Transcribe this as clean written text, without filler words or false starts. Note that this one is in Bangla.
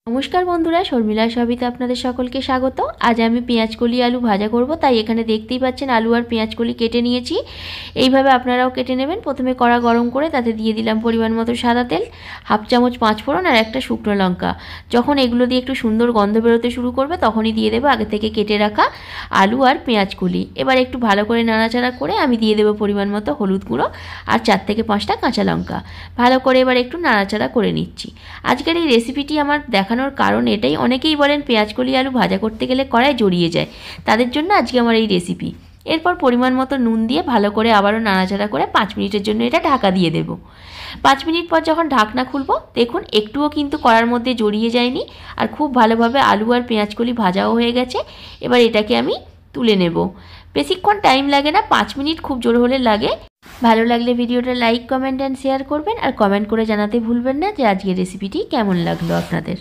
नमस्कार बंधुरा शर्मिला सबिता आपनादेर सकलके स्वागत। आज आमी पेঁয়াজ कলি आलू भाजा करब, ताई एखाने देखतेई पाच्छेन आलू और पेঁয়াজ कली केटे निয়েছি। এইভাবে আপনারাও কেটে নেবেন। প্রথমে কড়া গরম করে তাতে দিয়ে দিলাম পরিমাণ মতো সাদা তেল, হাফ চামচ পাঁচফোড়ন আর একটা শুকনো লঙ্কা। যখন এগুলো দিয়ে একটু সুন্দর গন্ধ বেরোতে শুরু করবে তখনই দিয়ে দেবো আগে থেকে কেটে রাখা আলু আর পেঁয়াজ কলি। এবার একটু ভালো করে নাড়াচাড়া করে আমি দিয়ে দেবো পরিমাণ মতো হলুদ গুঁড়ো আর 4 থেকে 5টা কাঁচা লঙ্কা। ভালো করে এবার একটু নাড়াচাড়া করে নিচ্ছি। আজকের এই রেসিপিটি আমার দেখানোর কারণ এটাই, অনেকেই বলেন পেঁয়াজ কলি আলু ভাজা করতে গেলে কড়াই জড়িয়ে যায়, তাদের জন্য আজকে আমার এই রেসিপি। এরপর পরিমাণ মতো নুন দিয়ে ভালো করে আবারও নাড়াচাড়া করে 5 মিনিটের জন্য এটা ঢাকা দিয়ে দেব। 5 মিনিট পর যখন ঢাকনা খুলবো দেখুন একটুও কিন্তু কড়ার মধ্যে জড়িয়ে যায়নি আর খুব ভালোভাবে আলু আর পেঁয়াজ কলি ভাজাও হয়ে গেছে। এবার এটাকে আমি তুলে নেব। বেশিক্ষণ টাইম লাগে না, 5 মিনিট খুব জোর হলে লাগে। ভালো লাগলে ভিডিওটা লাইক, কমেন্ট অ্যান্ড শেয়ার করবেন আর কমেন্ট করে জানাতে ভুলবেন না যে আজকের রেসিপিটি কেমন লাগলো আপনাদের।